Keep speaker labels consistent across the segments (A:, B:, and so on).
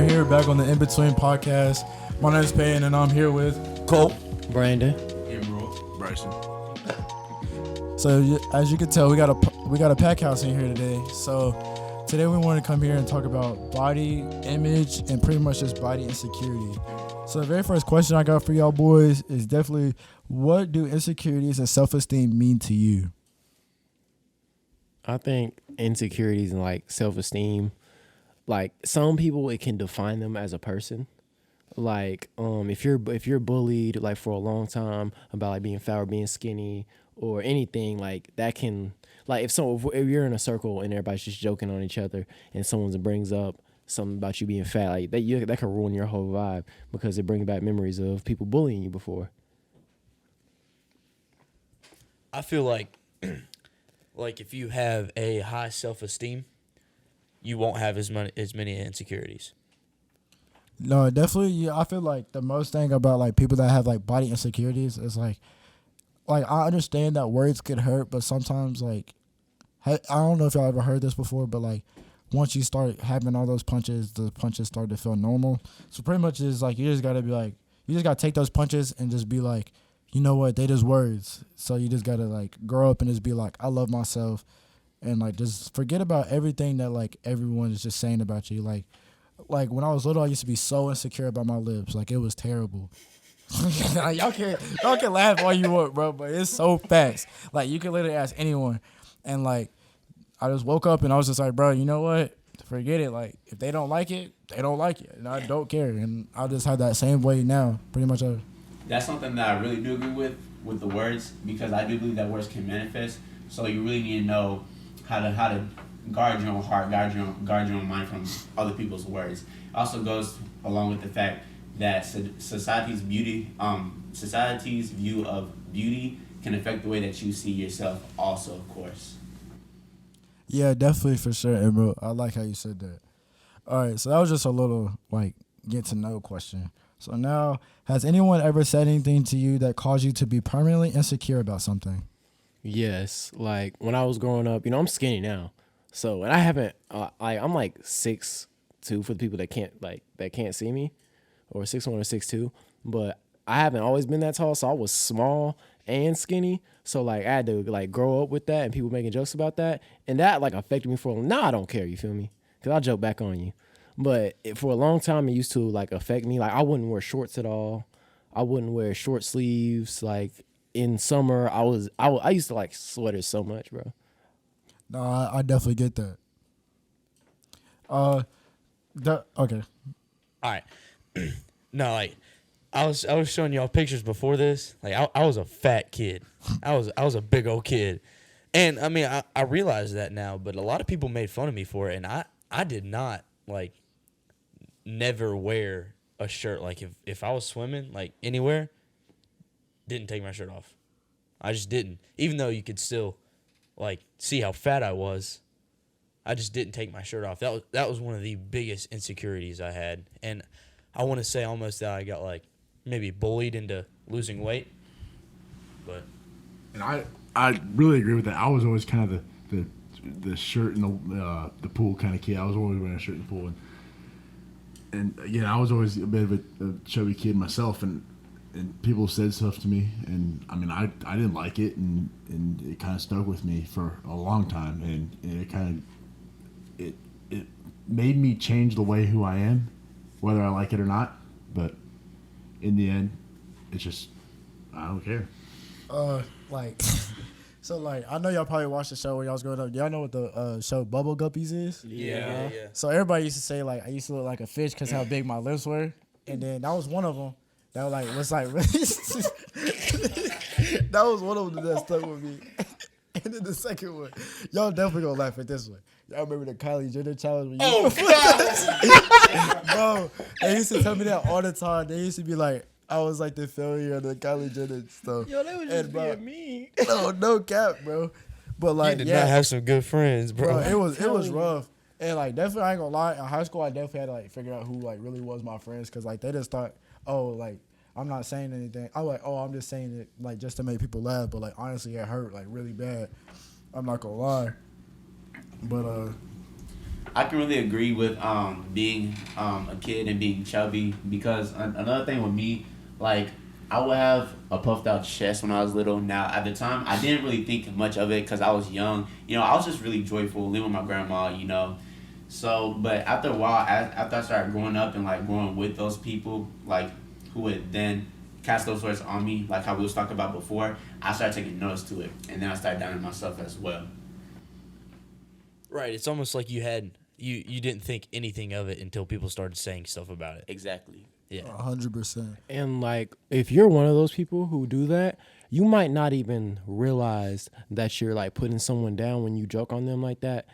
A: we're here back on the In Between podcast. My name is Payne, and I'm here with
B: Cole,
C: Brandon,
D: Emerald, Bryson.
A: So as you can tell, we got a pack house in here today. So today we want to come here and talk about body image and pretty much just body insecurity. So the very first question I got for y'all boys is definitely, what do insecurities and self-esteem mean to you?
C: I think insecurities and like self-esteem, like some people it can define them as a person. Like if you're bullied like for a long time about like being fat or being skinny or anything, like that can, like if you're in a circle and everybody's just joking on each other and someone brings up something about you being fat, like that can ruin your whole vibe because it brings back memories of people bullying you before.
B: I feel like if you have a high self-esteem, you won't have as many insecurities.
A: No, definitely. Yeah, I feel like the most thing about like people that have like body insecurities is like I understand that words could hurt, but sometimes like I don't know if y'all ever heard this before, but like once you start having all those punches, the punches start to feel normal. So pretty much is like you just gotta be like, you just gotta take those punches and just be like, you know what, they just words. So you just gotta like grow up and just be like, I love myself, and like just forget about everything that like everyone is just saying about you. Like when I was little, I used to be so insecure about my lips. Like it was terrible. y'all can laugh all you want, bro, but it's so facts. Like you can literally ask anyone, and like I just woke up and I was just like, bro, you know what? Forget it. Like if they don't like it, they don't like it, and I don't care. And I just have that same way now, pretty much.
D: That's something that I really do agree with the words, because I do believe that words can manifest. So you really need to know how to guard your own heart, guard your own mind from other people's words. It also goes along with the fact that society's view of beauty can affect the way that you see yourself also, of course.
A: Yeah, definitely, for sure, Emerald. I like how you said that. All right, so that was just a little like get to know question. So now, has anyone ever said anything to you that caused you to be permanently insecure about something?
C: Yes, like when I was growing up, I'm skinny now. So, and I haven't, I'm like 6'2" for the people that can't see me, or 6'1" or 6'2", but I haven't always been that tall, so I was small and skinny. So like I had to like grow up with that and people making jokes about that, and that like affected me for now. I don't care, you feel me? Because I'll joke back on you. But for a long time, it used to like affect me. Like I wouldn't wear shorts at all. I wouldn't wear short sleeves. Like in summer, I used to like sweaters so much, bro.
A: No, I definitely get that. Okay.
B: All right. No, like I was showing y'all pictures before this. Like I was a fat kid. I was a big old kid, and I mean I realize that now. But a lot of people made fun of me for it, and I did not like never wear a shirt. Like if I was swimming like anywhere, didn't take my shirt off. I just didn't. Even though you could still like see how fat I was, I just didn't take my shirt off. That was one of the biggest insecurities I had, and I want to say almost that I got like maybe bullied into losing weight. But
E: and I really agree with that. I was always kind of the shirt in the pool kind of kid. I was always wearing a shirt in the pool, and again, I was always a bit of a chubby kid myself, and people said stuff to me, and I mean I didn't like it, and it kind of stuck with me for a long time, and it kind of it made me change the way who I am, whether I like it or not. But in the end, it's just I don't care.
A: So like I know y'all probably watched the show when y'all was growing up. Y'all know what the show Bubble Guppies is?
B: yeah.
A: So everybody used to say like I used to look like a fish because how big my lips were, and then that was one of them. That was like really. That was one of them that stuck with me. And then the second one, y'all definitely gonna laugh at this one. Y'all remember the Kylie Jenner challenge? Bro, they used to tell me that all the time. They used to be like, I was like the failure of the Kylie Jenner stuff.
C: Yo, that was just being mean.
A: No cap, bro. But like,
B: you did not have some good friends, bro.
A: It was rough. And like definitely, I ain't gonna lie. In high school, I definitely had to like figure out who like really was my friends, because like they just thought, oh, like I'm not saying anything. I was like, oh, I'm just saying it like just to make people laugh. But like honestly, it hurt like really bad. I'm not gonna lie. But
D: I can really agree with being a kid and being chubby, because another thing with me, like, I would have a puffed out chest when I was little. Now, at the time, I didn't really think much of it because I was young. You know, I was just really joyful living with my grandma, you know. So, but after a while, after I started growing up and like growing with those people, like, who would then cast those words on me, like how we was talking about before, I started taking notice to it, and then I started doubting myself as well.
B: Right. It's almost like you didn't think anything of it until people started saying stuff about it.
D: Exactly.
B: Yeah.
A: 100%.
C: And like, if you're one of those people who do that, you might not even realize that you're like putting someone down when you joke on them like that.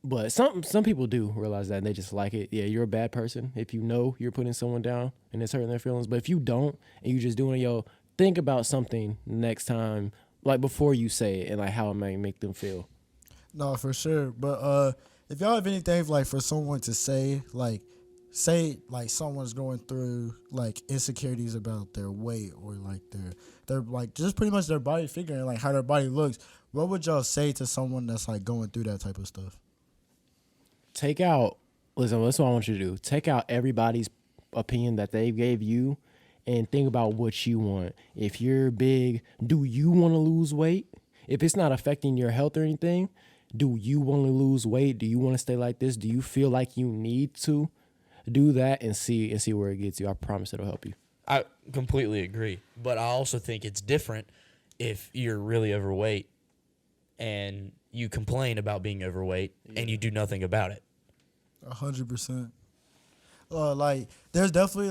C: But some people do realize that, and they just like it. Yeah, you're a bad person if you know you're putting someone down and it's hurting their feelings. But if you don't and you just doing it, think about something next time, like before you say it, and like how it might make them feel.
A: No, for sure. But if y'all have anything like for someone to say like someone's going through like insecurities about their weight or like their like just pretty much their body figure and like how their body looks, what would y'all say to someone that's like going through that type of stuff?
C: Listen, that's what I want you to do. Take out everybody's opinion that they gave you and think about what you want. If you're big, do you want to lose weight? If it's not affecting your health or anything, do you want to lose weight? Do you want to stay like this? Do you feel like you need to do that and see where it gets you? I promise it'll help you.
B: I completely agree. But I also think it's different if you're really overweight and you complain about being overweight and you do nothing about it.
A: 100%. Like there's definitely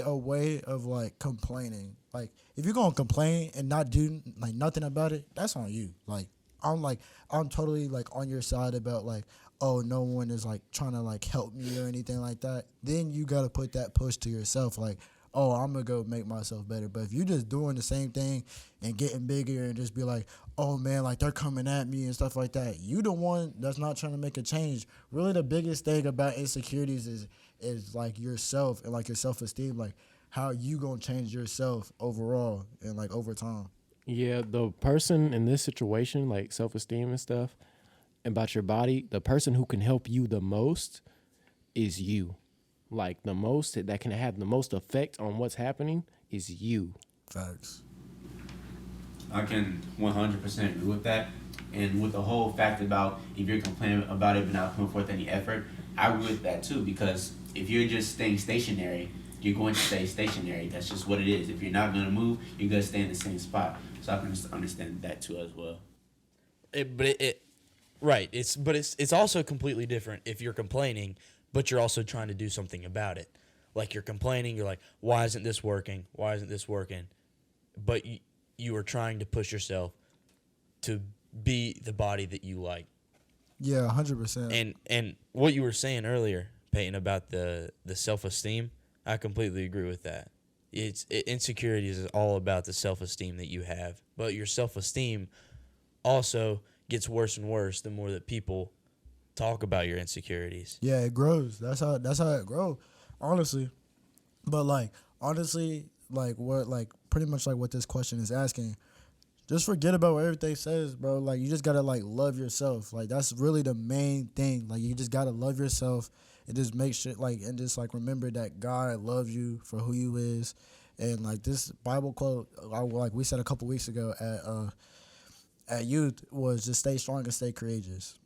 A: a way of like complaining. Like if you're gonna complain and not do like nothing about it, that's on you. Like I'm totally like on your side about like, oh, no one is like trying to like help me or anything like that. Then you gotta put that push to yourself like, oh, I'm gonna go make myself better. But if you're just doing the same thing and getting bigger and just be like, oh man, like they're coming at me and stuff like that, you the one that's not trying to make a change. Really the biggest thing about insecurities is like yourself and like your self-esteem, like how you gonna change yourself overall and like over time.
C: Yeah, the person in this situation, like self-esteem and stuff, about your body, the person who can help you the most is you. Like the most that can have the most effect on what's happening is you.
A: Facts.
D: I can 100% agree with that. And with the whole fact about if you're complaining about it but not putting forth any effort, I agree with that too, because if you're just staying stationary, you're going to stay stationary. That's just what it is. If you're not going to move, you're going to stay in the same spot. So I can understand that too as well.
B: It's also completely different if you're complaining, but you're also trying to do something about it. Like you're complaining, you're like, why isn't this working? Why isn't this working? But you are trying to push yourself to be the body that you like.
A: Yeah, 100%.
B: And what you were saying earlier, Peyton, about the self-esteem, I completely agree with that. Insecurities is all about the self-esteem that you have. But your self-esteem also gets worse and worse the more that people talk about your insecurities.
A: Yeah, it grows. That's how it grows, honestly. But pretty much like what this question is asking, just forget about what everything says, bro. Like you just gotta like love yourself. Like that's really the main thing. Like you just gotta love yourself and just make sure and just like remember that God loves you for who you is. And like this Bible quote, like we said a couple weeks ago at youth, was just stay strong and stay courageous.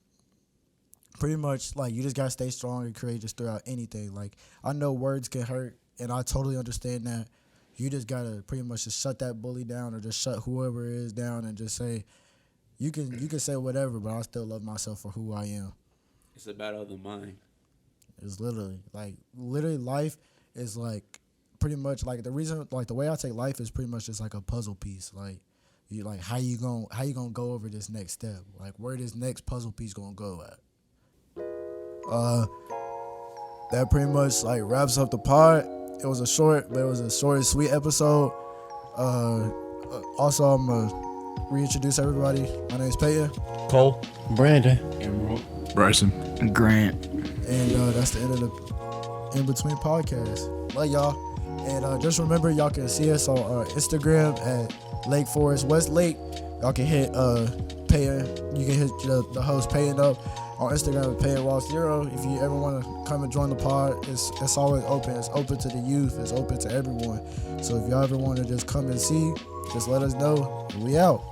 A: Pretty much, like, you just got to stay strong and courageous throughout anything. Like, I know words can hurt, and I totally understand that. You just got to pretty much just shut that bully down or just shut whoever it is down and just say, you can say whatever, but I still love myself for who I am.
D: It's a battle of the mind.
A: It's literally life is, like, pretty much, like, the way I take life is pretty much just like a puzzle piece. Like, you like, how you gonna go over this next step? Like, where this next puzzle piece gonna go at? That pretty much like wraps up the pod. It was a short and sweet episode. Also, I'm gonna reintroduce everybody. My name's Peyton.
B: Cole.
C: Brandon.
D: Emerald.
E: Bryson.
F: Grant.
A: And that's the end of the In Between podcast. Love y'all. And just remember, y'all can see us on Instagram at Lake Forest Westlake. Y'all can hit Paying. You can hit the host Paying Up on Instagram with Paying Raw Zero. If you ever want to come and join the pod, it's always open. It's open to the youth. It's open to everyone. So if y'all ever want to just come and see, just let us know. We out.